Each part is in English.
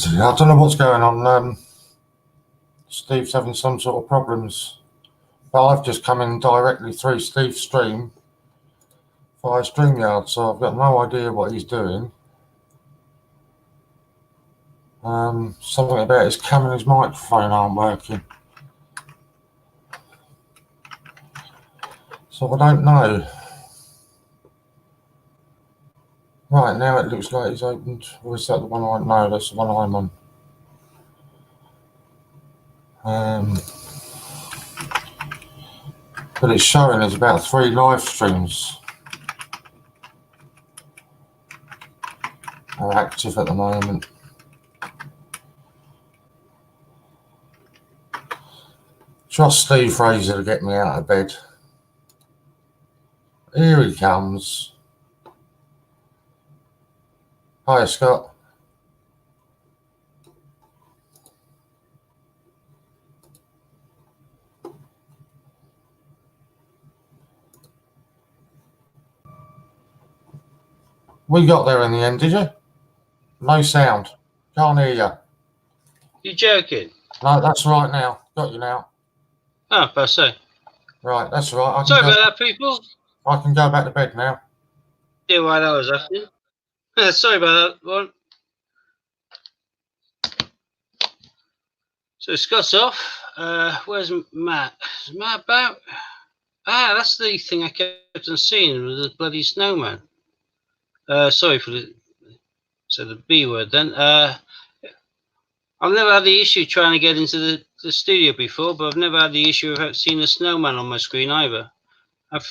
I don't know what's going on. Steve's having some sort of problems, but I've just come in directly through Steve's stream via StreamYard, so I've got no idea what he's doing. Something about his camera and his microphone aren't working, so I don't know. Right, now it looks like he's opened, or is that the one I know? That's the one I'm on. But it's showing there's about 3 live streams are active at the moment. Trust Steve Fraser to get me out of bed. Here he comes. Hi, Scott. We got there in the end, did you? No sound. Can't hear you. You joking? No, that's right now. Got you now. Oh, per se. Right, that's right. Sorry about that, people. I can go back to bed now. Yeah, why that was happening. Sorry about that one. So Scott's off. Where's Matt? Is Matt about? Ah, that's the thing I kept on seeing with the bloody snowman. Sorry for the B word then. I've never had the issue trying to get into the studio before, but I've never had the issue of seeing a snowman on my screen either.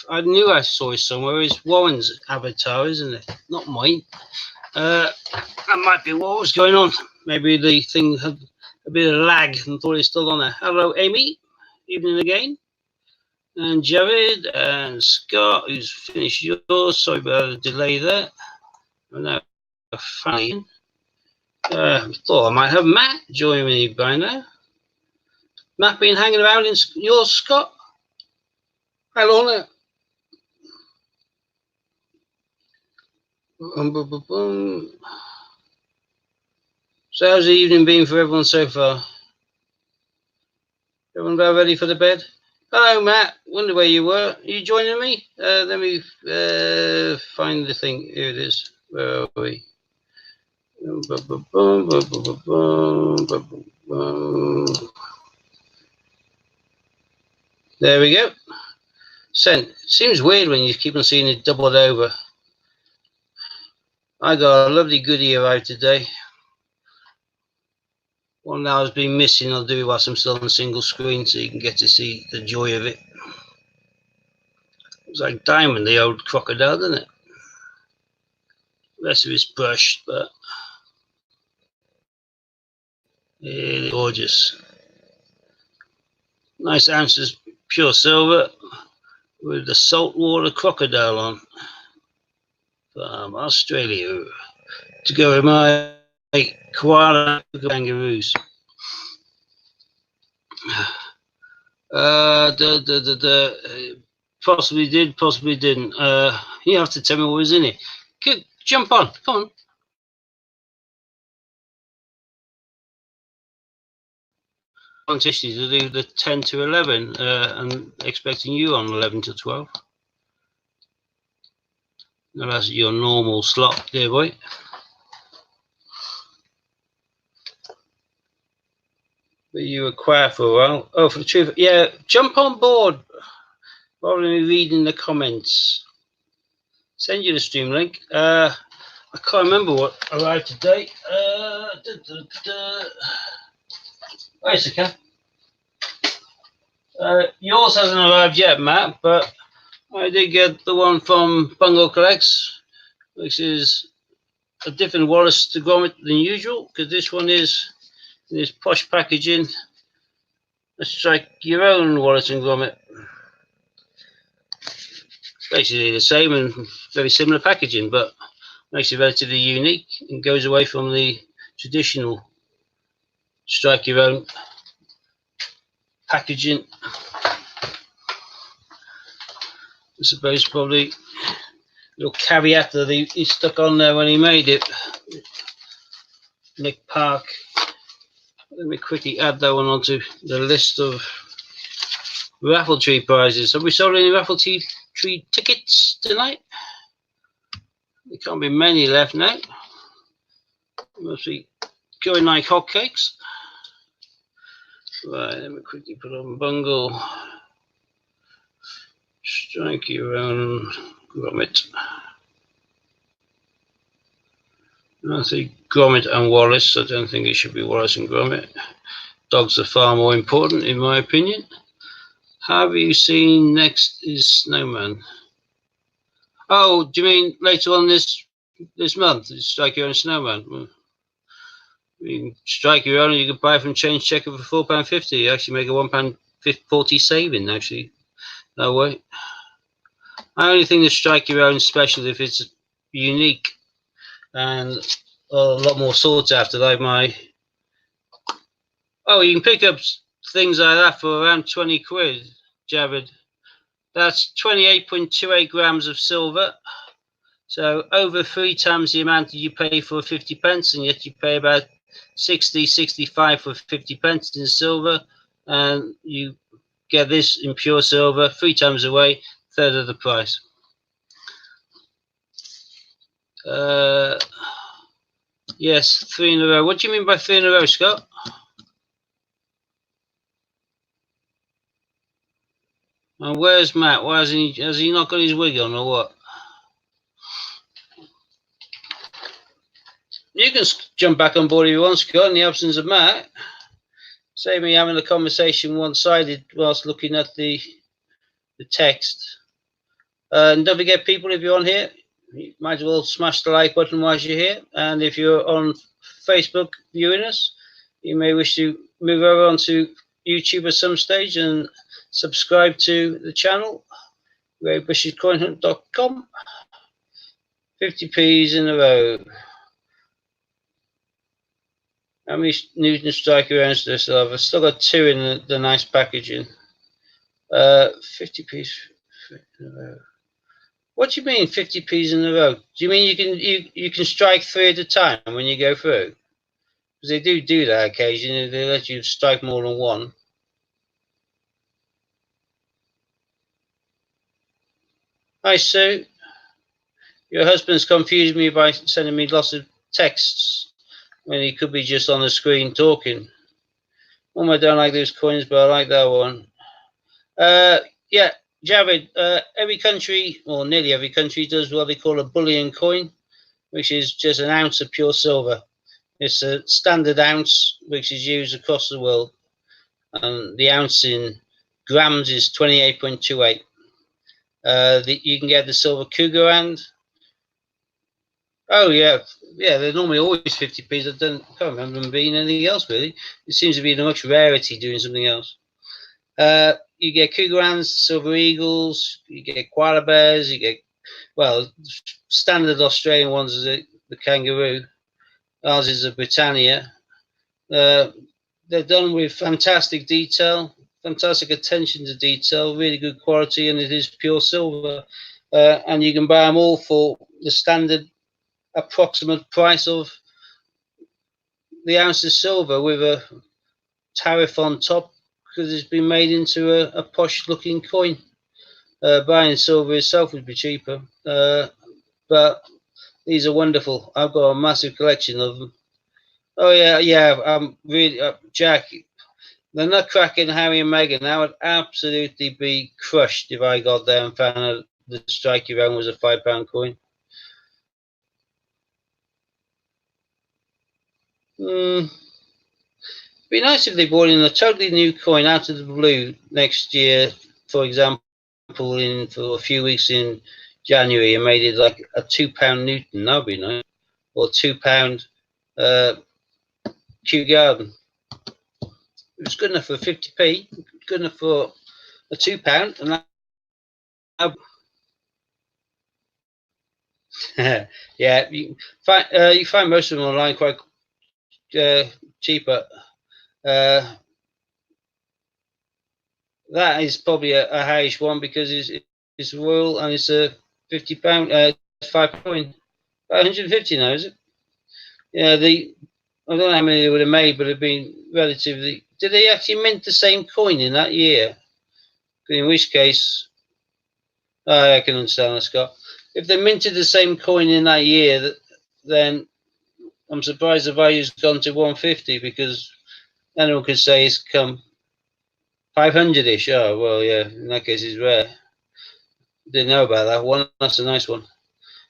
I knew I saw it somewhere. It's Warren's avatar, isn't it? Not mine. That might be what was going on. Maybe the thing had a bit of lag and thought it's still on there. Hello, Amy. Evening again. And Jared and Scott, who's finished yours. Sorry about the delay there. And now, funny. Thought I might have Matt join me by now. Matt been hanging around in yours, Scott? Hello there. So how's the evening been for everyone so far? Everyone about ready for the bed? Hello, Matt. Wonder where you were. Are you joining me? Let me find the thing. Here it is. Where are we? There we go. Sent. Seems weird when you keep on seeing it doubled over. I got a lovely goodie arrived today. One that I've been missing, I'll do it whilst I'm still on single screen so you can get to see the joy of it. It's like Diamond, the old crocodile, doesn't it? The rest of it's brushed, but really gorgeous. Nice ounces pure silver with the saltwater crocodile on from Australia to go with my koala kangaroos. Possibly did, possibly didn't. You have to tell me what was in it. Jump on, come on. Competition to do the 10 to 11 and expecting you on 11 to 12. Now that's your normal slot, dear boy. But you were quiet for a while. Oh, for the truth, yeah, jump on board. Rather than me reading the comments. Send you the stream link. I can't remember what arrived today. Wait a second. Yours hasn't arrived yet, Matt, but I did get the one from Bungle Collects, which is a different Wallace to grommet than usual, because this one is in this posh packaging. Let's strike your own Wallace and grommet. Basically the same and very similar packaging, but makes it relatively unique and goes away from the traditional strike your own packaging. I suppose probably a little caveat that he stuck on there when he made it. Nick Park. Let me quickly add that one onto the list of raffle tree prizes. Have we sold any raffle tree tickets tonight? There can't be many left now. Must be going like hotcakes. Right, let me quickly put on Bungle. Strike you around Gromit. I say Gromit and Wallace. I don't think it should be Wallace and Gromit. Dogs are far more important, in my opinion. Have you seen next is Snowman? Oh, do you mean later on this month? Strike your own Snowman. You can strike your own, and you can buy from Change Checker for £4.50. You actually make a £1.40 saving, actually, that way. I only think the strike your own special if it's unique and a lot more sought after, like my. Oh, you can pick up things like that for around 20 quid, Javid. That's 28.28 grams of silver. So over 3 times the amount that you pay for 50 pence, and yet you pay about 65 for 50 pence in silver, and you get this in pure silver 3 times away, third of the price. Yes, 3 in a row. What do you mean by 3 in a row, Scott? And where's Matt? Why has he not got his wig on, or what? You can jump back on board if you want, Scott, in the absence of Matt. Save me having a conversation one-sided whilst looking at the text. And don't forget, people, if you're on here, you might as well smash the like button whilst you're here. And if you're on Facebook viewing us, you may wish to move over onto YouTube at some stage and subscribe to the channel, GreatBritish.com. 50p's in a row. How many Newton Striker rounds do I still have? I've still got 2 in the nice packaging. 50p's in a row. What do you mean 50p's in a row? Do you mean you can strike 3 at a time when you go through? Because they do that occasionally. They let you strike more than one. Hi, Sue. Your husband's confused me by sending me lots of texts when he could be just on the screen talking. I don't like those coins, but I like that one. Yeah, Javid, every country, or nearly every country, does what they call a bullion coin, which is just an ounce of pure silver. It's a standard ounce, which is used across the world. And the ounce in grams is 28.28. You can get the silver Cougarand. Oh, yeah, they're normally always 50p's. I can't remember them being anything else, really. It seems to be the much rarity doing something else. You get Cougarans, Silver Eagles, you get Koala Bears, you get, well, standard Australian ones is the Kangaroo. Ours is a Britannia. They're done with fantastic detail, fantastic attention to detail, really good quality, and it is pure silver. And you can buy them all for the standard approximate price of the ounce of silver with a tariff on top, because it's been made into a posh looking coin. Buying silver itself would be cheaper, but these are wonderful. I've got a massive collection of them. Oh yeah, really, Jack, the Nutcracker and Harry and Meghan, I would absolutely be crushed if I got there and found out the Strike Your Own was a £5 coin. Be nice if they brought in a totally new coin out of the blue next year, for example, for a few weeks in January, and made it like a £2 Newton. That'd be nice, or £2 Kew Garden. It was good enough for 50p, good enough for a £2, and that. Yeah, you find most of them online quite cheaper. That is probably a Harrish one because it's royal and it's a £50, £5 coin. 150 now, is it? Yeah, I don't know how many they would have made, but it'd been relatively. Did they actually mint the same coin in that year? In which case, I can understand that, Scott. If they minted the same coin in that year, then I'm surprised the value's gone to 150, because anyone could say it's come 500-ish. Oh, well, yeah, in that case it's rare. Didn't know about that one. That's a nice one.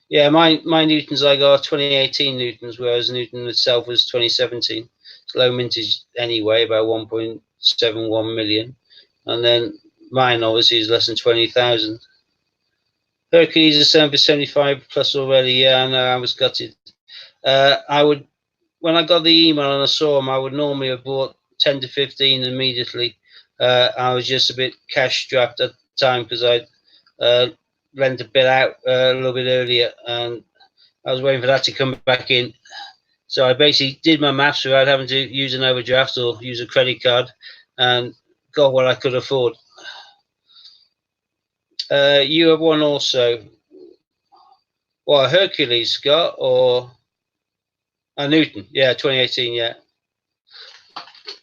Yeah, my Newtons I got 2018 Newtons, whereas Newton itself was 2017. It's low mintage anyway, about 1.71 million. And then mine obviously is less than 20,000. Hercules is selling for 75 plus already. Yeah, I know, I was gutted. I would, when I got the email and I saw them, I would normally have bought 10 to 15 immediately. I was just a bit cash strapped at the time because I lent a bit out a little bit earlier, and I was waiting for that to come back in. So I basically did my maths without having to use an overdraft or use a credit card, and got what I could afford. You have one also. What, Hercules, Scott, or Newton? Yeah, 2018, yeah.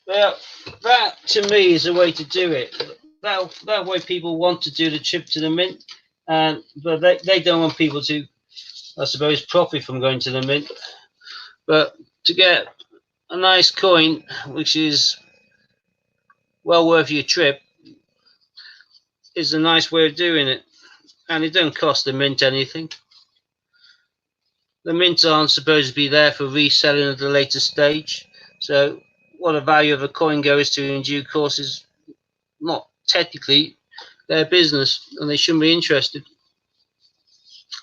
Well, that to me is the way to do it. That way people want to do the trip to the mint, but they don't want people to, I suppose, profit from going to the mint. But to get a nice coin, which is well worth your trip, is a nice way of doing it. And it don't cost the mint anything. The mints aren't supposed to be there for reselling at a later stage. So what the value of a coin goes to in due course is not technically their business, and they shouldn't be interested.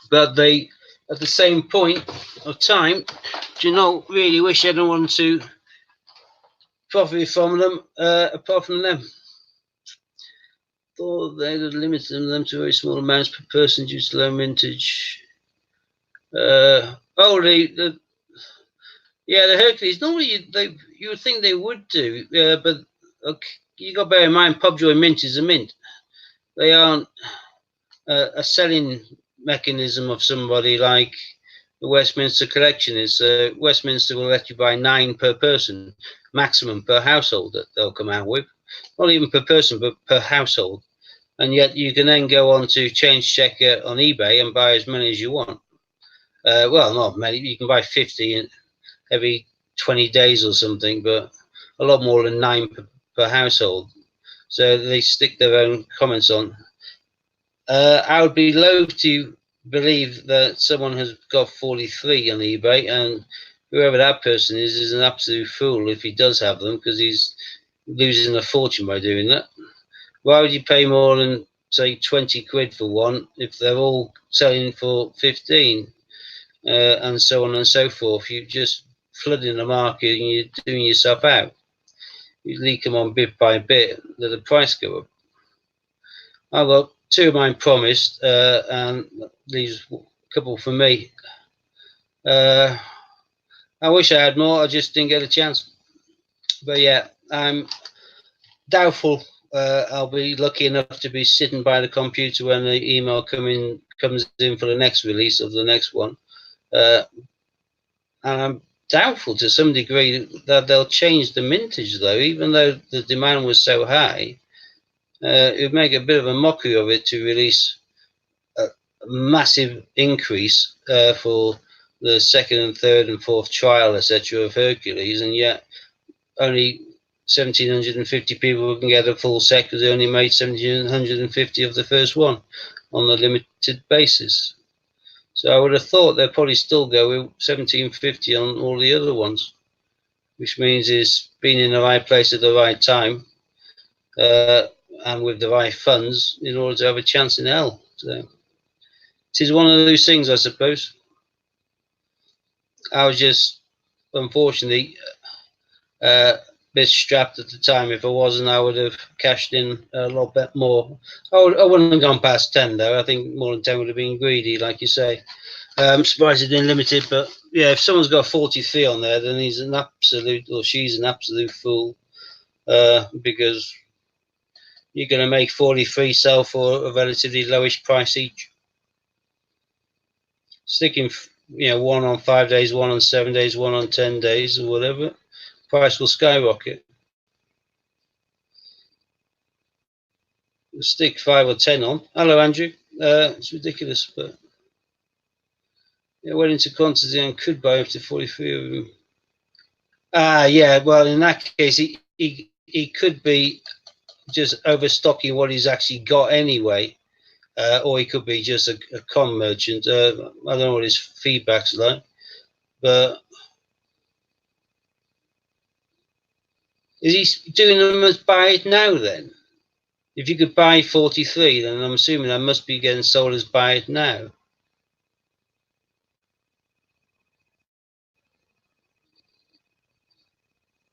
But they, at the same point of time, do not really wish anyone to profit from them apart from them. Thought they had limited them to very small amounts per person due to low mintage. The Hercules. Normally, you would think they would do, but okay, you got to bear in mind, Pobjoy Mint is a mint. They aren't a selling mechanism of somebody like the Westminster collection is. Westminster will let you buy 9 per person, maximum per household that they'll come out with. Not even per person, but per household. And yet you can then go on to Change Checker on eBay and buy as many as you want. Well, not many. You can buy 50 every 20 days or something, but a lot more than 9 per household. So they stick their own comments on. I would be loath to believe that someone has got 43 on eBay, and whoever that person is an absolute fool if he does have them, because he's losing a fortune by doing that. Why would you pay more than, say, 20 quid for one if they're all selling for 15, and so on and so forth? You're just flooding the market and you're doing yourself out. You leak them on bit by bit, let the price go up. I've got 2 of mine promised, and these a couple for me. I wish I had more, I just didn't get a chance. But yeah, I'm doubtful I'll be lucky enough to be sitting by the computer when the email comes in for the next release of the next one. And I'm doubtful to some degree that they'll change the mintage, though, even though the demand was so high. It would make a bit of a mockery of it to release a massive increase for the 2nd and 3rd and 4th trial, etc., of Hercules, and yet only 1,750 people can get a full set because they only made 1,750 of the first one on a limited basis. So I would have thought they'll probably still go with 1,750 on all the other ones, which means it's being in the right place at the right time, and with the right funds in order to have a chance in hell. So it is one of those things, I suppose. I was just, unfortunately, bit strapped at the time. If I wasn't, I would have cashed in a lot bit more. I wouldn't have gone past 10, though. I think more than 10 would have been greedy, like you say. I'm surprised it didn't limit it, but yeah, if someone's got 43 on there, then he's an absolute, or she's an absolute fool, because you're going to make 43 sell for a relatively lowish price each. Sticking one on 5 days, one on 7 days, one on 10 days, or whatever, price will skyrocket. Stick 5 or 10 on. Hello, Andrew. It's ridiculous, but went into quantity and could buy up to 43 of them. Yeah. Well, in that case, he could be just overstocking what he's actually got anyway, or he could be just a con merchant. I don't know what his feedback's like, but is he doing them as buy it now then? If you could buy 43, then I'm assuming that must be getting sold as buy it now.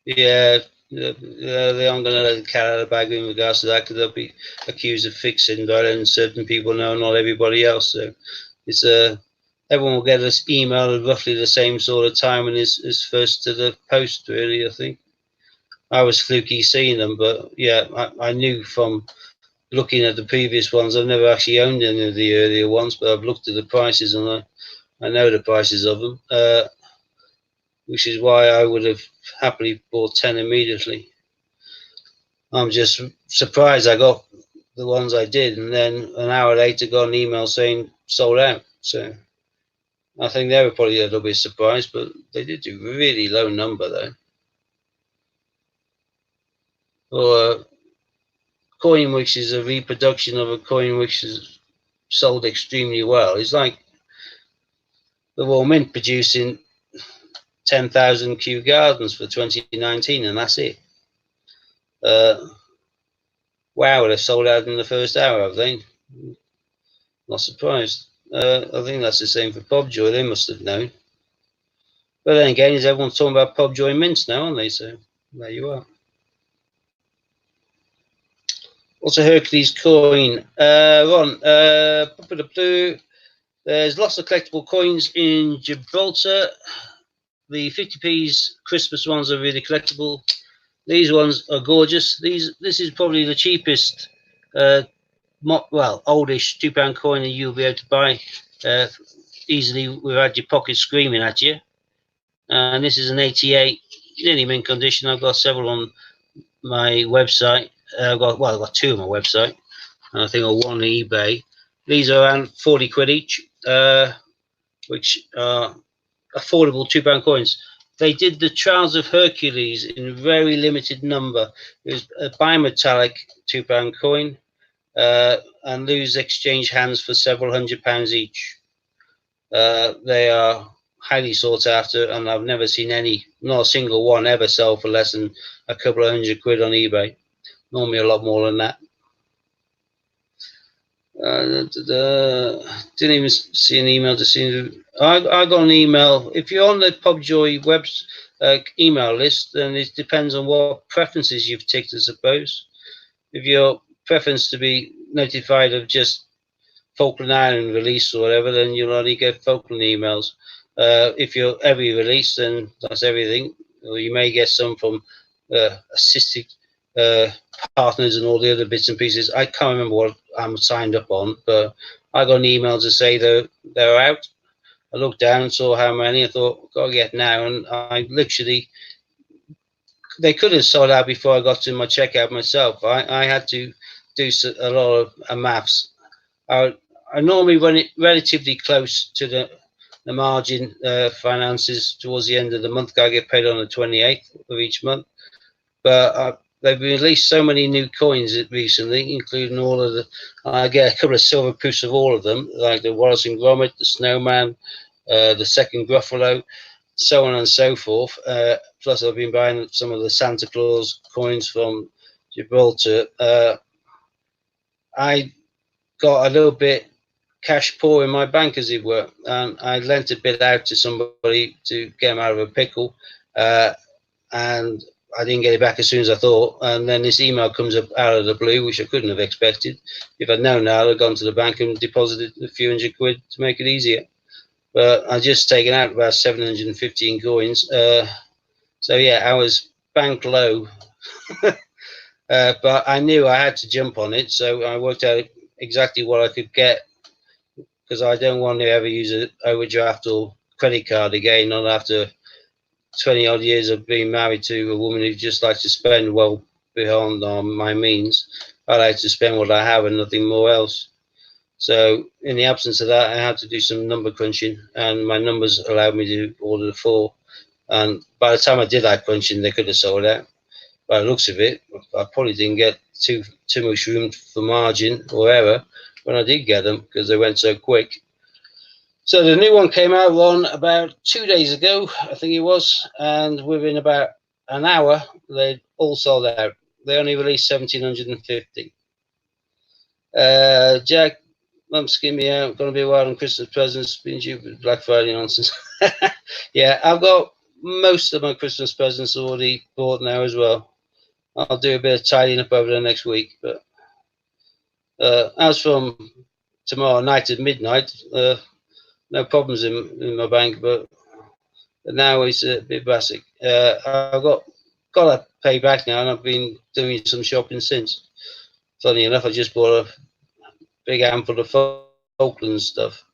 Yeah, they aren't going to let the cat out of the bag in regards to that, because they'll be accused of fixing by letting certain people know, not everybody else. So it's everyone will get this email at roughly the same sort of time and is first to the post, really, I think. I was fluky seeing them, but yeah, I knew from looking at the previous ones. I've never actually owned any of the earlier ones, but I've looked at the prices and I know the prices of them, which is why I would have happily bought 10 immediately. I'm just surprised I got the ones I did, and then an hour later got an email saying sold out. So I think they were probably a little bit surprised, but they did do a really low number though. Or coin which is a reproduction of a coin which is sold extremely well. It's like the Royal Mint producing 10,000 Kew Gardens for 2019, and that's it. Wow, they've sold out in the first hour, have they? Not surprised. I think that's the same for Pobjoy. They must have known. But then again, is everyone's talking about Pobjoy mints now, aren't they? So there you are. What's a Hercules coin? Ron, there's lots of collectible coins in Gibraltar. The 50p's Christmas ones are really collectible. These ones are gorgeous. This is probably the cheapest, oldish £2 coin that you'll be able to buy easily without your pocket screaming at you. And this is an 88, nearly mint condition. I've got several on my website. I've got two on my website, and I think one on eBay. These are around 40 quid each, which are affordable £2 coins. They did the Trials of Hercules in very limited number. It was a bimetallic £2 coin, and those exchange hands for several £100 each. They are highly sought after, and I've never seen not a single one ever sell for less than a couple of £100 on eBay. Normally a lot more than that. Didn't even see an email to see. I got an email. If you're on the Pobjoy web email list, then it depends on what preferences you've ticked, I suppose. If your preference to be notified of just Falkland Island release or whatever, then you'll only get Falkland emails. If you're every release, then that's everything. Or you may get some from assisted partners and all the other bits and pieces. I can't remember what I'm signed up on, but I got an email to say they're out. I looked down and saw how many. I thought, gotta get now, and I literally, they could have sold out before I got to my checkout myself. I had to do a lot of maths. I normally run it relatively close to the margin finances towards the end of the month. I get paid on the 28th of each month, but they've released so many new coins recently, including all of the. I get a couple of silver proofs of all of them, like the Wallace and Gromit, the Snowman, the second Gruffalo, so on and so forth. Plus, I've been buying some of the Santa Claus coins from Gibraltar. I got a little bit cash poor in my bank, as it were, and I lent a bit out to somebody to get them out of a pickle, and I didn't get it back as soon as I thought. And then this email comes up out of the blue, which I couldn't have expected. If I'd known that, I'd have gone to the bank and deposited a few £100 to make it easier. But I just taken out about 715 coins. So yeah, I was bank low, but I knew I had to jump on it. So I worked out exactly what I could get, because I don't want to ever use an overdraft or credit card again, not after 20 odd years of being married to a woman who just likes to spend well beyond my means. I like to spend what I have and nothing more else. So in the absence of that, I had to do some number crunching, and my numbers allowed me to order the 4. And by the time I did that crunching, they could have sold out. By the looks of it, I probably didn't get too much room for margin or error when I did get them, because they went so quick. So the new one came out on about 2 days ago, I think it was, and within about an hour, they all sold out. They only released 1,750. Jack, Mum's skin me out. Gonna be wild on Christmas presents. Been due Black Friday nonsense. Yeah, I've got most of my Christmas presents already bought now as well. I'll do a bit of tidying up over the next week. But as from tomorrow night at midnight, no problems in my bank. But now it's a bit basic. I've got to pay back now, and I've been doing some shopping since. Funny enough, I just bought a big handful of Falklands stuff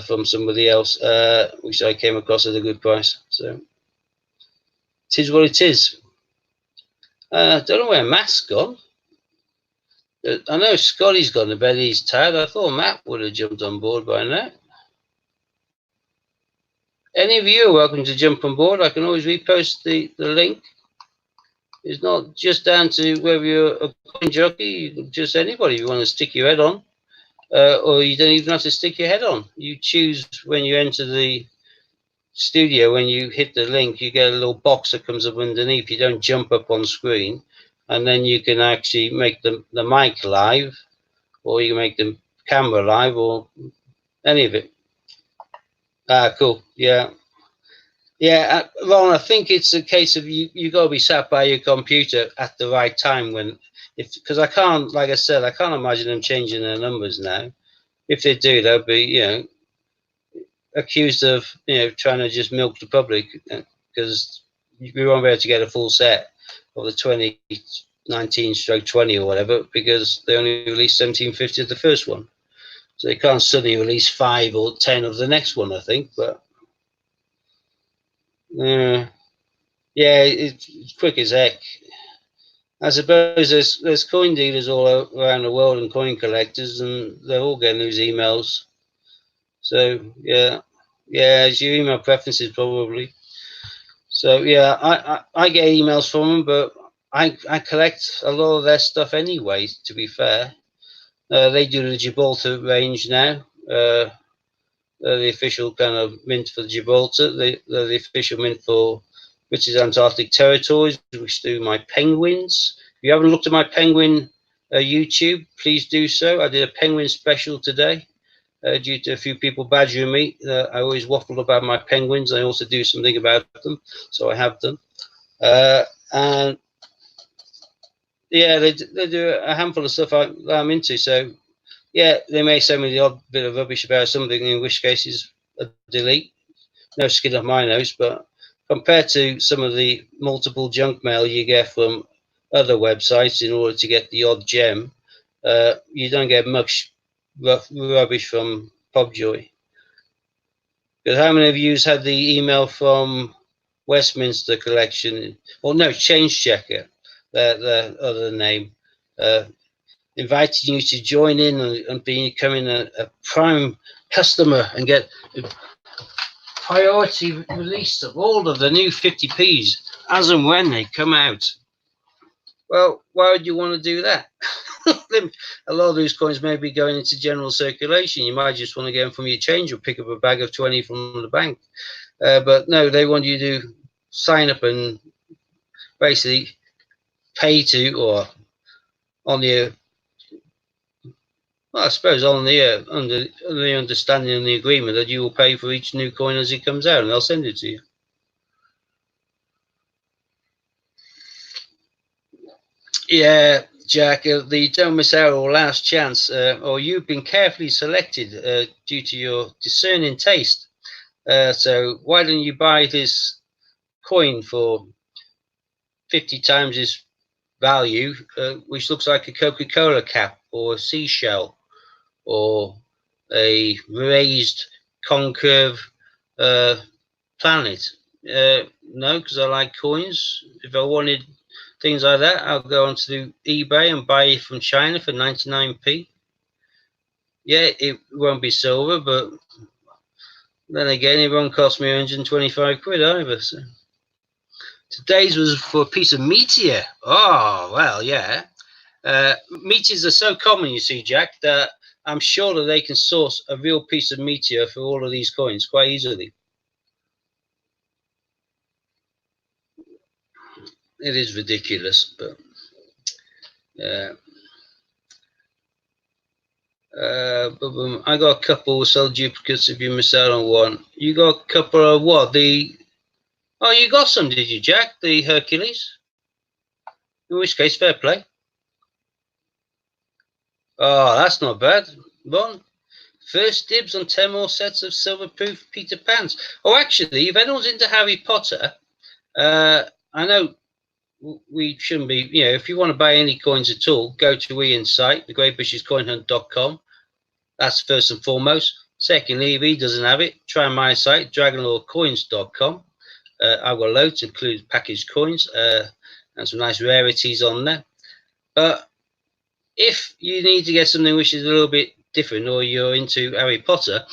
from somebody else, which I came across at a good price. So, it is what it is. I don't know where Matt's gone. I know Scotty's gone to bed, he's tired. I thought Matt would have jumped on board by now. Any of you are welcome to jump on board. I can always repost the link. It's not just down to whether you're a coin jockey, just anybody you want to stick your head on. Or you don't even have to stick your head on. You choose when you enter the studio, when you hit the link, you get a little box that comes up underneath. You don't jump up on screen, and then you can actually make the mic live, or you can make the camera live, or any of it. Cool. Yeah. Yeah, Ron, I think it's a case of you got to be sat by your computer at the right time because I can't, like I said, I can't imagine them changing their numbers now. If they do, they'll be, accused of, trying to just milk the public, because we won't be able to get a full set of the 2019/20 or whatever, because they only released 1750 of the first one. So they can't suddenly release 5 or 10 of the next one, I think, but yeah, it's quick as heck. I suppose there's coin dealers all around the world and coin collectors, and they're all getting those emails. So yeah, it's your email preferences probably. So yeah, I get emails from them, but I collect a lot of their stuff anyway. To be fair, they do the Gibraltar range now. They're the official kind of mint for Gibraltar. They're the official mint for British Antarctic Territories, which do my penguins. If you haven't looked at my penguin YouTube, please do so. I did a penguin special today due to a few people badgering me. I always waffle about my penguins. I also do something about them, so I have them. And yeah, they do a handful of stuff that I'm into. So yeah, they may send me the odd bit of rubbish about something, in which case is a delete. No skin off my nose, but compared to some of the multiple junk mail you get from other websites in order to get the odd gem, you don't get much rubbish from Pobjoy. Because how many of you had the email from Westminster Collection, or no, Change Checker, their other name, inviting you to join in and becoming a prime customer and get priority release of all of the new 50p's as and when they come out. Well, why would you want to do that? A lot of those coins may be going into general circulation. You might just want to get them from your change or pick up a bag of 20 from the bank. But no, they want you to sign up and basically pay to, or on the well, I suppose on the under the understanding and the agreement that you will pay for each new coin as it comes out, and they'll send it to you. Yeah, Jack, the don't miss out or last chance, or you've been carefully selected due to your discerning taste. So why don't you buy this coin for 50 times its value, which looks like a Coca-Cola cap or a seashell, or a raised concave planet. No, because I like coins. If I wanted things like that, I'll go onto eBay and buy it from China for 99p. Yeah, it won't be silver, but then again, it won't cost me 125 quid either. So today's was for a piece of meteor. Oh, well, yeah. Meteors are so common, you see, Jack, that I'm sure that they can source a real piece of meteor for all of these coins quite easily. It is ridiculous, but I got a couple sell duplicates if you miss out on one. You got a couple of what? Oh, you got some, did you, Jack? The Hercules? In which case, fair play. Oh, that's not bad. One. First dibs on 10 more sets of silver-proof Peter Pans. Oh, actually, if anyone's into Harry Potter, I know we shouldn't be, if you want to buy any coins at all, go to Ian's site, thegreatbritishcoinhunt.com. That's first and foremost. Secondly, if he doesn't have it, try my site, dragonlordcoins.com. I've got loads, including packaged coins and some nice rarities on there. But if you need to get something which is a little bit different, or you're into Harry Potter,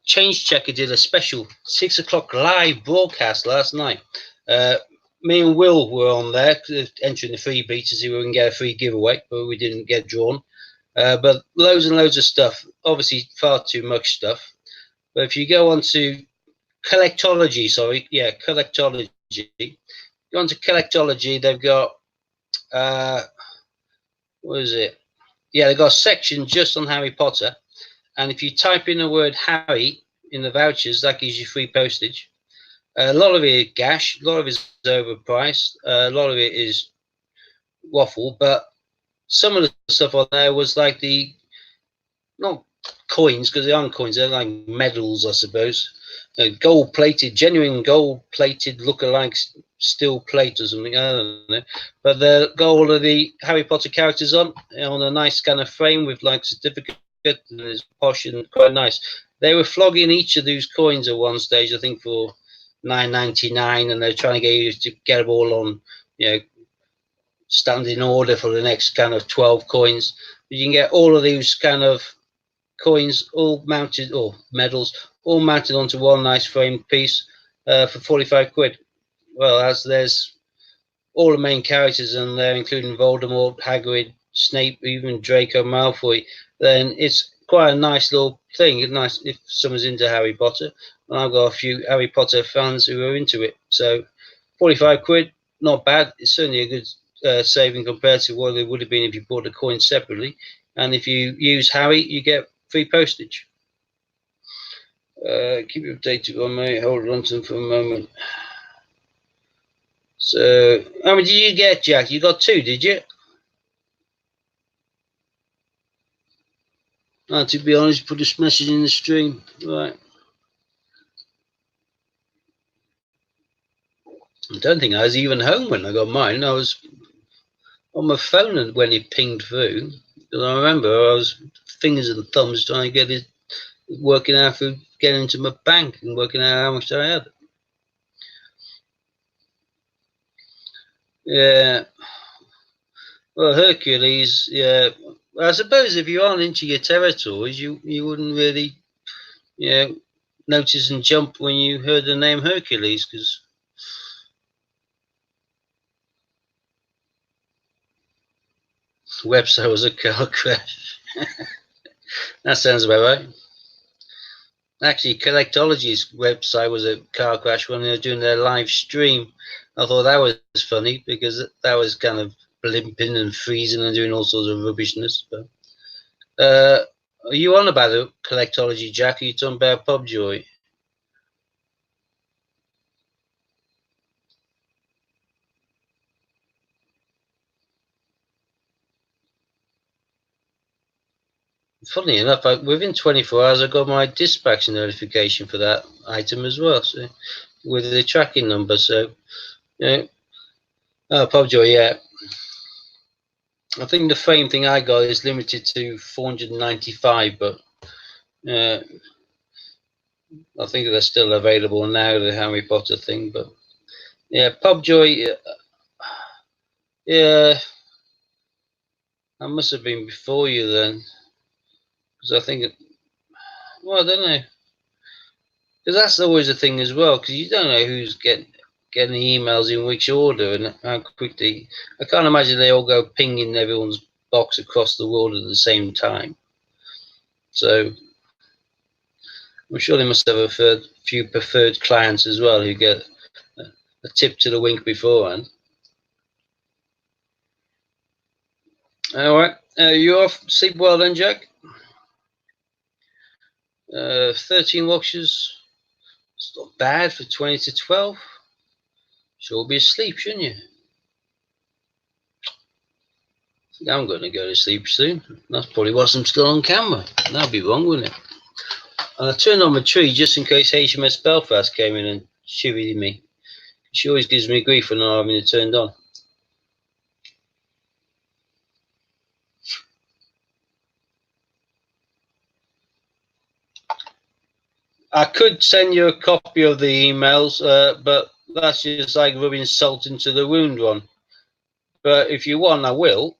Change Checker did a special 6 o'clock live broadcast last night. Me and Will were on there entering the freebie to see if we can get a free giveaway, but we didn't get drawn. But loads and loads of stuff. Obviously, far too much stuff. But if you go on to Collectology, Collectology. Go on to Collectology, they've got, what is it? Yeah, they've got a section just on Harry Potter. And if you type in the word Harry in the vouchers, that gives you free postage. A lot of it is gash, a lot of it is overpriced, a lot of it is waffle, but some of the stuff on there was like not coins, because they aren't coins, they're like medals, I suppose. Gold-plated, genuine gold-plated look-alike steel plate or something, I don't know. But they've got all of the Harry Potter characters on a nice kind of frame with like certificate, and it's posh and quite nice. They were flogging each of those coins at one stage, I think, for $9.99, and they're trying to get you to get them all on, stand in order for the next kind of 12 coins. But you can get all of these kind of coins all mounted, or medals, all mounted onto one nice framed piece for 45 quid. Well, there's all the main characters in there, including Voldemort, Hagrid, Snape, even Draco Malfoy. Then it's quite a nice little thing. It's nice if someone's into Harry Potter. And I've got a few Harry Potter fans who are into it. So 45 quid, not bad. It's certainly a good saving compared to what it would have been if you bought the coins separately. And if you use Harry, you get free postage. Keep you updated on me. Hold on to them for a moment. So, how many did you get, Jack? You got 2, did you? To be honest, put this message in the stream. Right. I don't think I was even home when I got mine. I was on my phone when it pinged through. Because I remember I was fingers and thumbs trying to get it, working out for getting into my bank and working out how much I had. Yeah. Well, Hercules, yeah. I suppose if you aren't into your territories, you wouldn't really, notice and jump when you heard the name Hercules, because the website was a car crash. That sounds about right. Actually, Collectology's website was a car crash when they were doing their live stream. I thought that was funny because that was kind of blimping and freezing and doing all sorts of rubbishness. But are you on about the Collectology, Jack? Are you talking about Pubjoy? Funny enough, within 24 hours, I got my dispatch notification for that item as well, so with the tracking number. So, Pubjoy, yeah. I think the frame thing I got is limited to 495, but I think they're still available now, the Harry Potter thing. But yeah, Pubjoy. Yeah, that must have been before you then, because I think well, I don't know, because that's always a thing as well, because you don't know who's getting the emails in which order and how quickly. I can't imagine they all go pinging everyone's box across the world at the same time. So I'm sure they must have a few preferred clients as well who get a tip to the wink beforehand. All right, you off? Sleep well then, Jack. 13 watches. It's not bad for 20 to 12. Sure be asleep, shouldn't you? I'm going to go to sleep soon. That's probably why I'm still on camera. That'd be wrong, wouldn't it? And I turned on my tree just in case HMS Belfast came in and chivied me. She always gives me grief for not having it turned on. I could send you a copy of the emails, but that's just like rubbing salt into the wound one. But if you want, I will.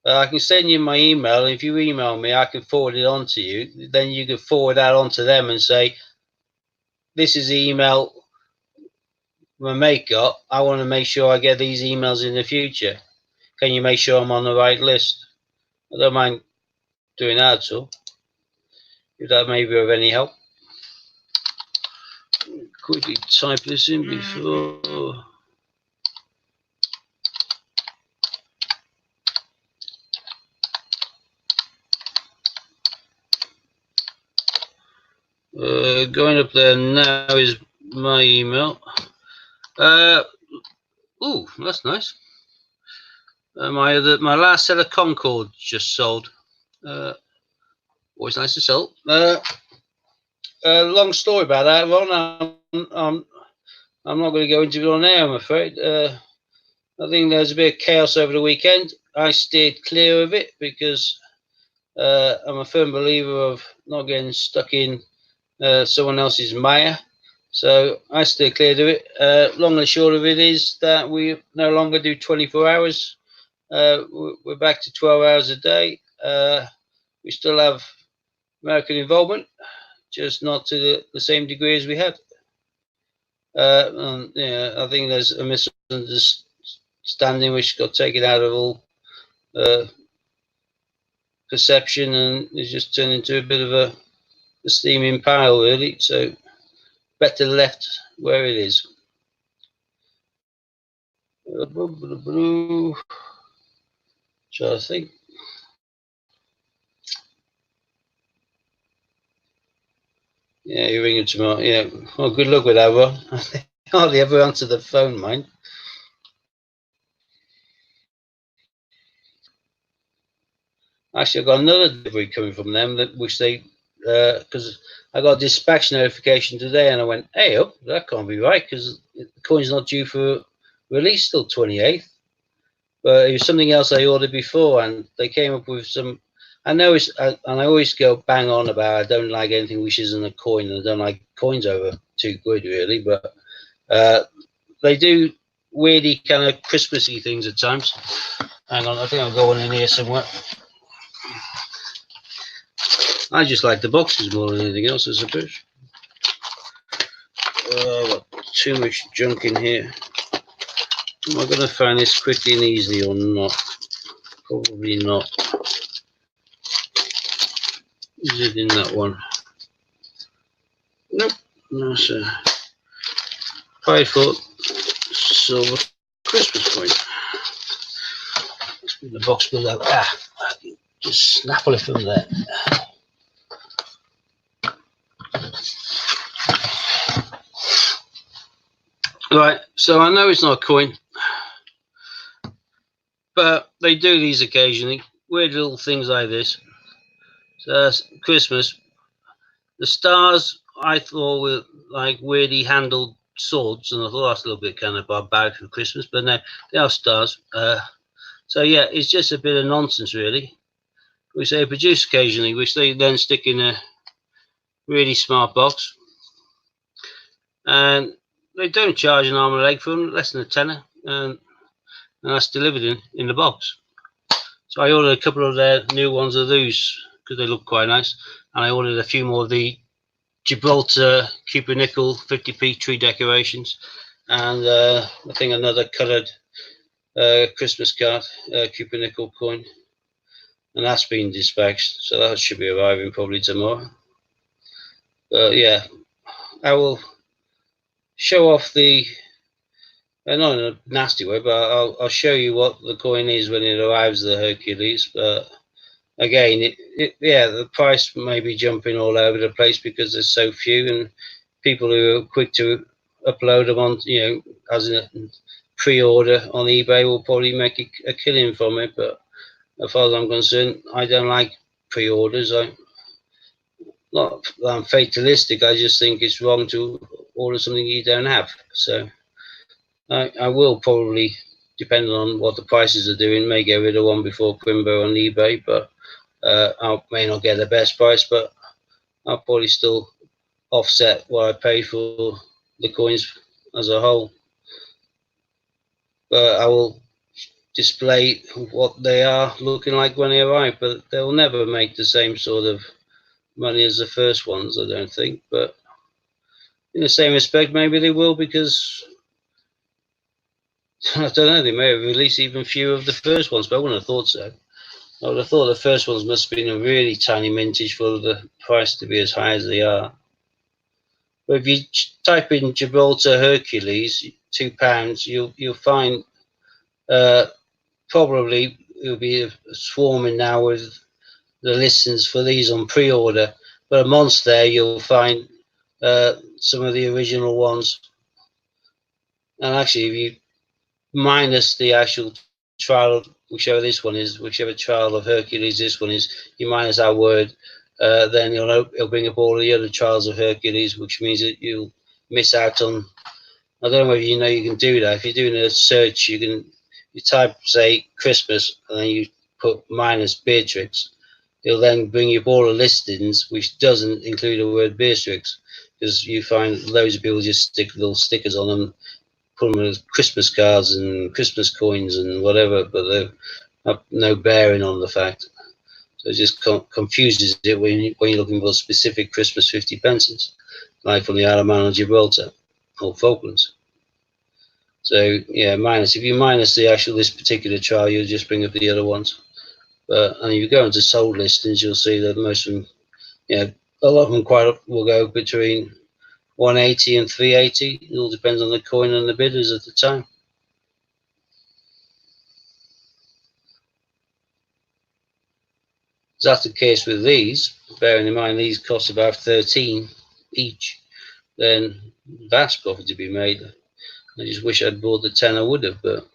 I can send you my email. If you email me, I can forward it on to you. Then you can forward that on to them and say, this is the email my mate got. I want to make sure I get these emails in the future. Can you make sure I'm on the right list? I don't mind doing that at all. If that may be of any help. Quickly type this in before. Going up there now is my email. Ooh, that's nice. My last set of Concords just sold. Always nice to sell. Long story about that, Ron. I'm not going to go into it on air, I'm afraid. I think there's a bit of chaos over the weekend. I steered clear of it because I'm a firm believer of not getting stuck in someone else's mire. So I steered clear of it. Long and short of it is that we no longer do 24 hours. We're back to 12 hours a day. We still have American involvement, just not to the same degree as we had. Yeah, I think there's a misunderstanding which got taken out of all perception, and it's just turned into a bit of a steaming pile, really. So better left where it is. So I think. Yeah, you're ringing tomorrow. Yeah. Well, good luck with that, Ron. I hardly ever answer the phone, mind. Actually, I got another delivery coming from them, which they, because I got a dispatch notification today, and I went, hey, up, that can't be right, because the coin's not due for release till 28th. But it was something else I ordered before, and they came up with some. I know it's, and I always go bang on about I don't like anything which isn't a coin, and I don't like coins over £2, really. But they do weirdy kind of Christmassy things at times. Hang on, I think I'll go on in here somewhere. I just like the boxes more than anything else, I suppose. Got too much junk in here. Am I going to find this quickly and easily or not? Probably not. Is it in that one? Nope. No, sir. 5-foot silver Christmas coin. Let's put the box below. I can just snapple it from there. Right, so I know it's not a coin, but they do these occasionally. Weird little things like this. So Christmas. The stars I thought were like weirdly handled swords, and I thought that's a little bit kind of barbaric for Christmas, but no, they are stars. So yeah, it's just a bit of nonsense, really, which they produce occasionally, which they then stick in really smart box, and they don't charge an arm and a leg for them, less than a tenner, and that's delivered in the box. So I ordered a couple of their new ones of those because they look quite nice, and I ordered a few more of the Gibraltar Cupid nickel 50p tree decorations, and I think another coloured Christmas card Cupid nickel coin, and that's been dispatched, so that should be arriving probably tomorrow. But yeah, I will show off the not in a nasty way, but I'll show you what the coin is when it arrives, the Hercules. But again, yeah, the price may be jumping all over the place because there's so few, and people who are quick to upload them on, as a pre-order on eBay will probably make a killing from it. But as far as I'm concerned, I don't like pre-orders. Not that I'm fatalistic. I just think it's wrong to order something you don't have. So I will probably, depending on what the prices are doing, may get rid of one before Quimbo on eBay, but I may not get the best price, but I'll probably still offset what I pay for the coins as a whole. But I will display what they are looking like when they arrive, but they'll never make the same sort of money as the first ones, I don't think. But in the same respect, maybe they will, because I don't know, they may have released even fewer of the first ones, but I wouldn't have thought so. I would have thought the first ones must have been a really tiny mintage for the price to be as high as they are. But if you type in Gibraltar Hercules, £2, you'll find probably it'll be swarming now with the listings for these on pre-order. But a month there, you'll find some of the original ones. And actually, if you minus the actual trial, whichever trial of Hercules this one is, you minus our word, then it'll bring up all the other trials of Hercules, which means that you'll miss out on. I don't know whether you can do that. If you're doing a search, you type, say, Christmas, and then you put minus Beatrix. It'll then bring you up all the listings, which doesn't include the word Beatrix, because you find loads of people just stick little stickers on them, put them as Christmas cards and Christmas coins and whatever, but they have no bearing on the fact. So it just confuses it when you're looking for specific Christmas 50 pences, like from the Isle of Man or Gibraltar or Falklands. So yeah, if you minus the actual this particular trial, you'll just bring up the other ones. And if you go into sold listings, you'll see that most of them, a lot of them will go between 180 and 380. It all depends on the coin and the bidders at the time. Is that the case with these? Bearing in mind these cost about 13 each, then vast profit to be made. I just wish I'd bought the 10. I would have, but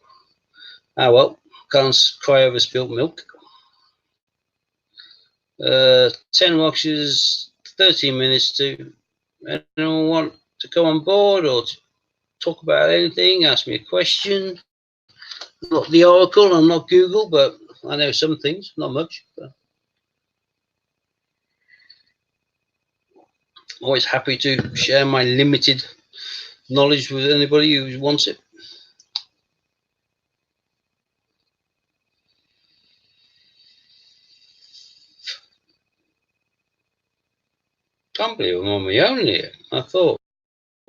well, can't cry over spilt milk. 10 watches, 13 minutes to. Anyone want to come on board or to talk about anything? Ask me a question. I'm not the Oracle, I'm not Google, but I know some things, not much. But always happy to share my limited knowledge with anybody who wants it. Can't believe I'm on my own here. I thought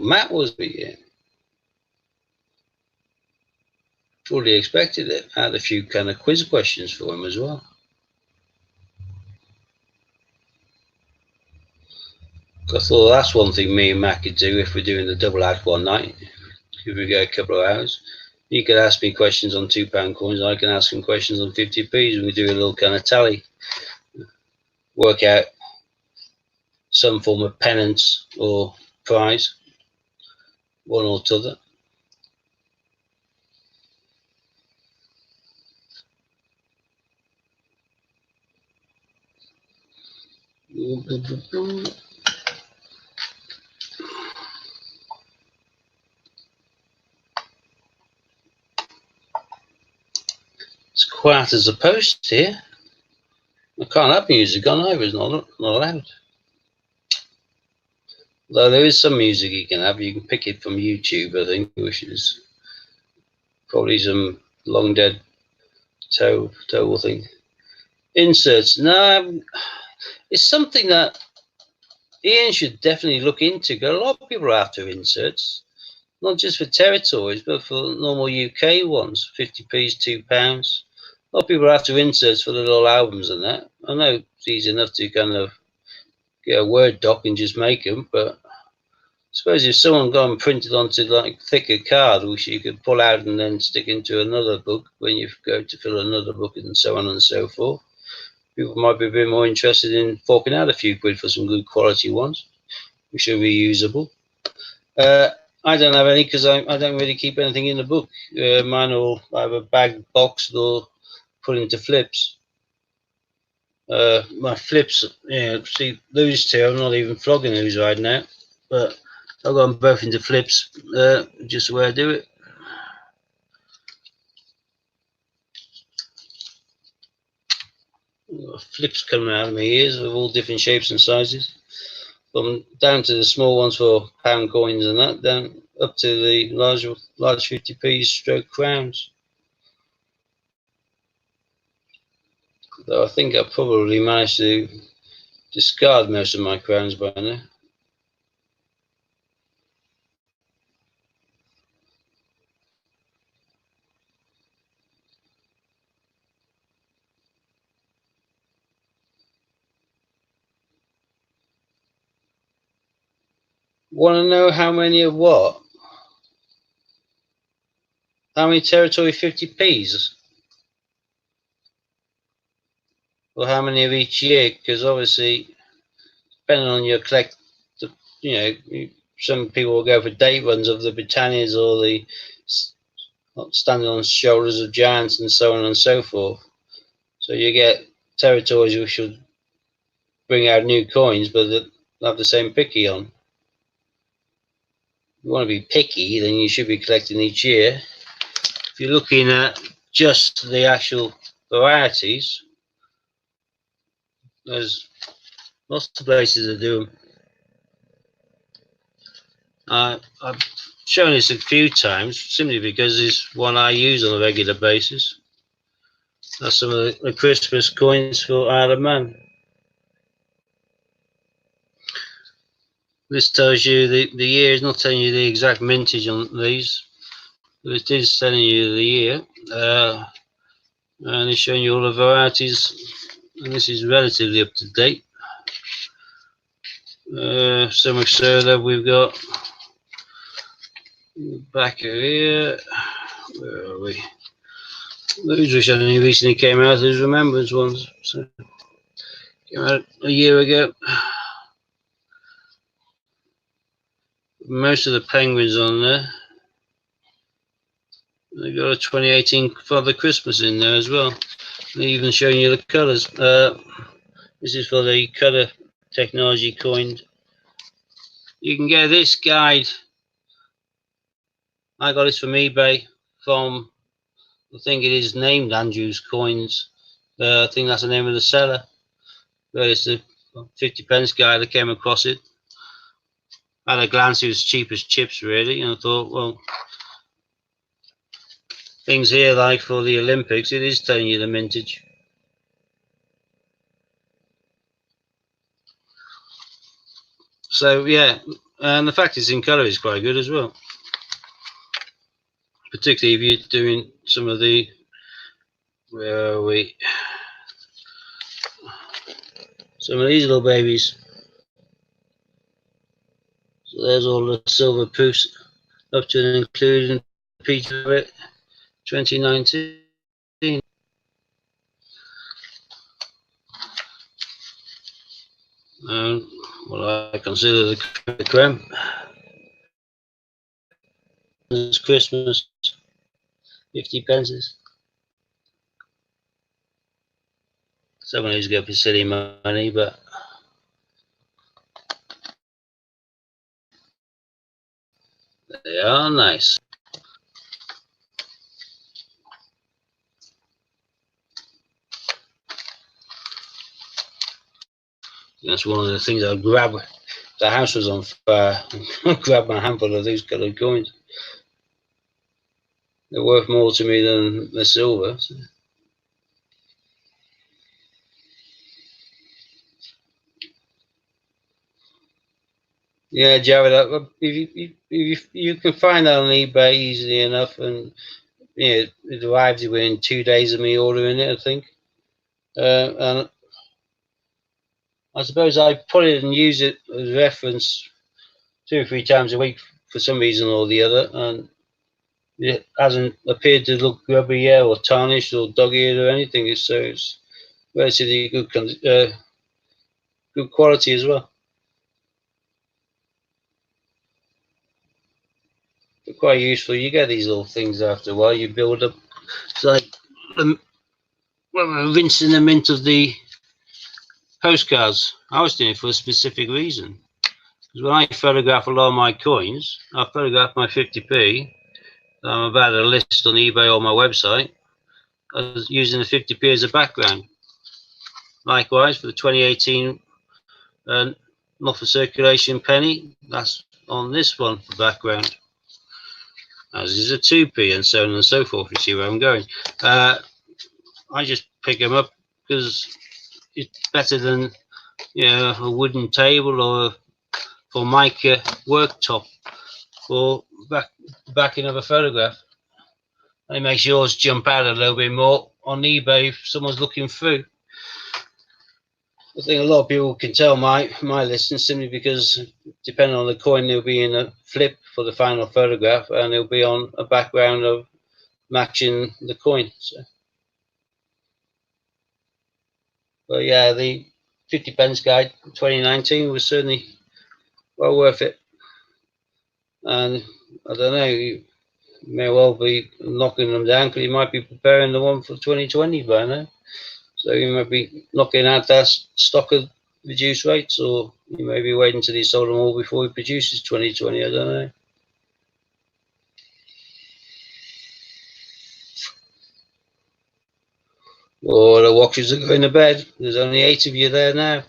Matt was here. Fully expected it. I had a few kind of quiz questions for him as well. I thought that's one thing me and Matt could do if we're doing the double act one night. If we go a couple of hours, he could ask me questions on £2 coins, and I can ask him questions on 50p's, and we do a little kind of tally. Work out some form of penance or prize, one or t'other. It's quiet as a post here. I can't have music on either, it's not allowed. Though there is some music you can have. You can pick it from YouTube, I think, which is probably some long dead terrible thing. Inserts. No, it's something that Ian should definitely look into. A lot of people are after inserts, not just for territories, but for normal UK ones. 50p's, £2. A lot of people are after inserts for the little albums and that. I know it's easy enough to kind of get a Word doc and just make them, but I suppose if someone got them printed onto like thicker card, which you could pull out and then stick into another book when you go to fill another book and so on and so forth, people might be a bit more interested in forking out a few quid for some good quality ones, which are reusable. I don't have any because I don't really keep anything in the book. Mine will either bag boxed or put into flips. My flips, yeah, see, those two, I'm not even flogging those right now, but I've got them both into flips, just the way I do it. Flips coming out of my ears of all different shapes and sizes, from down to the small ones for pound coins and that, down up to the large 50p stroke crowns. Though I think I probably managed to discard most of my crowns by now. Want to know how many of what? How many territory 50p's? Or how many of each year? Because obviously, depending on your collect, you know, some people will go for date runs of the Britannias or the standing on shoulders of giants and so on and so forth. So you get territories which should bring out new coins, but that have the same picky on. If you want to be picky, then you should be collecting each year. If you're looking at just the actual varieties, there's lots of places that do them. I've shown this a few times simply because it's one I use on a regular basis. That's some of the Christmas coins for Isle of Man. This tells you the year. Is not telling you the exact mintage on these, but it is telling you the year, and it's showing you all the varieties, and this is relatively up to date. So much so that we've got back here, where are we? Those which only recently came out as remembrance ones, so came out a year ago. Most of the penguins on there. They got a 2018 Father Christmas in there as well. They're even showing you the colours. This is for the colour technology coined. You can get this guide. I got this from eBay from, I think it is named Andrew's Coins. I think that's the name of the seller. But it's the 50p guide. I came across it. At a glance, it was cheap as chips, really. And I thought, well, things here like for the Olympics, it is telling you the mintage. So yeah, and the fact it's in colour is quite good as well. Particularly if you're doing some of the, where are we? Some of these little babies. So there's all the silver proofs up to and including Peter of it, 2019. Well, I consider the creme. It's Christmas, 50p. Someone who's going for silly money, but they are nice. That's one of the things I'll grab the house was on fire. I grabbed my handful of these coloured coins. They're worth more to me than the silver. So. Yeah, Jared, if you can find that on eBay easily enough, and yeah, it arrived within 2 days of me ordering it, I think. And I suppose I put it and use it as reference 2 or 3 times a week for some reason or the other, and it hasn't appeared to look grubby yet, or tarnished, or dog-eared, or anything. It's relatively good quality as well. They're quite useful. You get these little things after a while. You build up. It's like rinsing the mint of the postcards. I was doing it for a specific reason. Because when I photograph a lot of my coins, I photograph my 50p. I'm about to list on eBay or my website. I was using the 50p as a background. Likewise, for the 2018 not for circulation penny, that's on this one for background. As is a 2p, and so on and so forth. You see where I'm going. I just pick them up because it's better than a wooden table or a Formica worktop for backing of a photograph. It makes yours jump out a little bit more on eBay if someone's looking through. I think a lot of people can tell my listings simply because, depending on the coin, they'll be in a flip for the final photograph, and it'll be on a background of matching the coin. So. But yeah, the 50 pence guide 2019 was certainly well worth it. And I don't know, you may well be knocking them down because you might be preparing the one for 2020 by now. So you might be knocking out that stock of reduced rates, or you may be waiting until you sold them all before it produces 2020. I don't know. Or the watchers are going to bed. There's only 8 of you there now.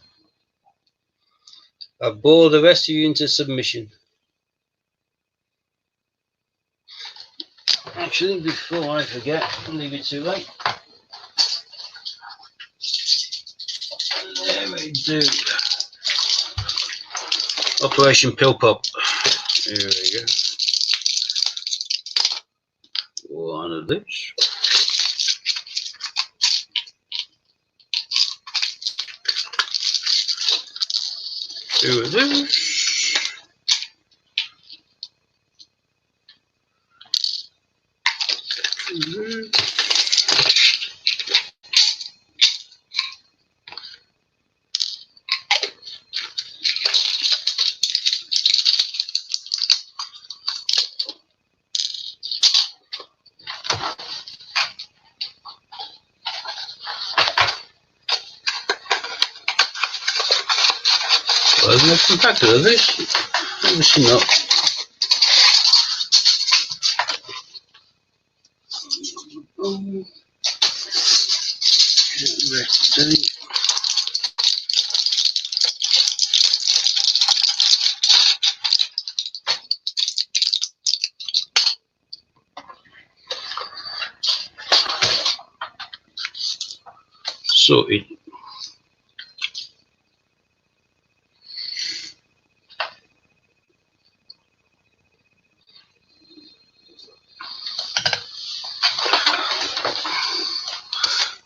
I've bored the rest of you into submission. Actually, before I forget, I'll leave it too late. There we do. Operation Pill Pop. There we go. One of these. 2 of those. Well, there's no compactor of this. Obviously not. Sorted.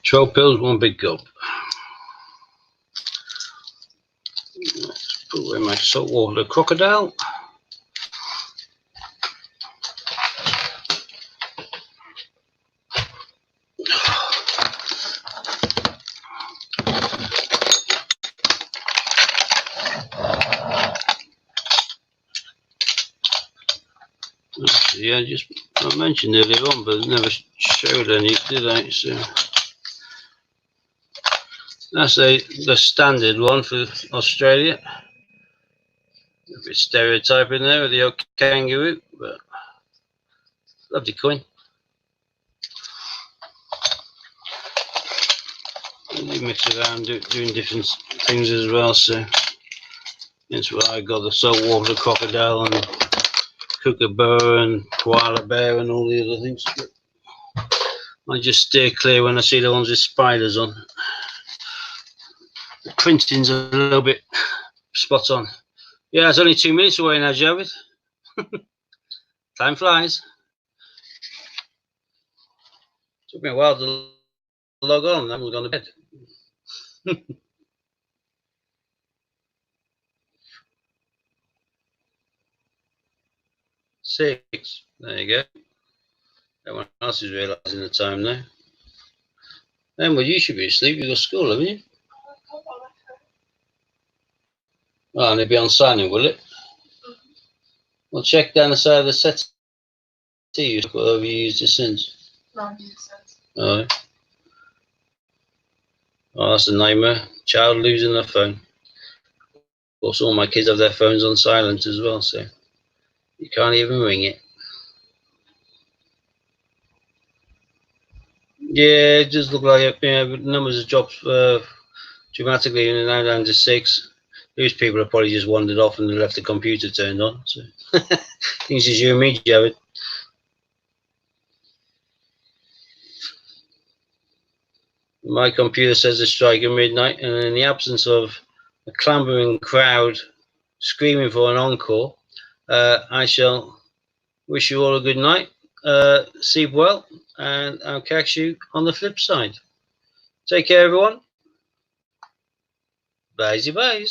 Twelve pills, 1 big gulp. Let's put away my saltwater crocodile. Yeah, I mentioned earlier on, but never showed any, did I? So that's the standard one for Australia. A bit stereotyping there with the old kangaroo, but lovely coin. And you mix around doing different things as well. So That's where I got the saltwater crocodile and kookaburra and koala bear and all the other things. I just steer clear when I see the ones with spiders on. The printing's a little bit spot on. Yeah, it's only 2 minutes away now, Jared. Time flies. Took me a while to log on, then we've gone to bed. 6. There you go. Everyone else is realising the time now. Then, well, you should be asleep. You've got school, haven't you? Oh, and it'll be on signing, will it? Well, check down the side of the settee. Whatever you used it since. No, I've used it since. Oh. Oh, that's a nightmare. Child losing their phone. Of course, all my kids have their phones on silent as well, so you can't even ring it. Yeah, it does look like it. Yeah, numbers have dropped dramatically, and now down to 6. Those people have probably just wandered off and left the computer turned on. So things is you and me, Jared. My computer says it's striking midnight, and in the absence of a clambering crowd screaming for an encore, I shall wish you all a good night. Sleep well, and I'll catch you on the flip side. Take care, everyone. Bye-bye.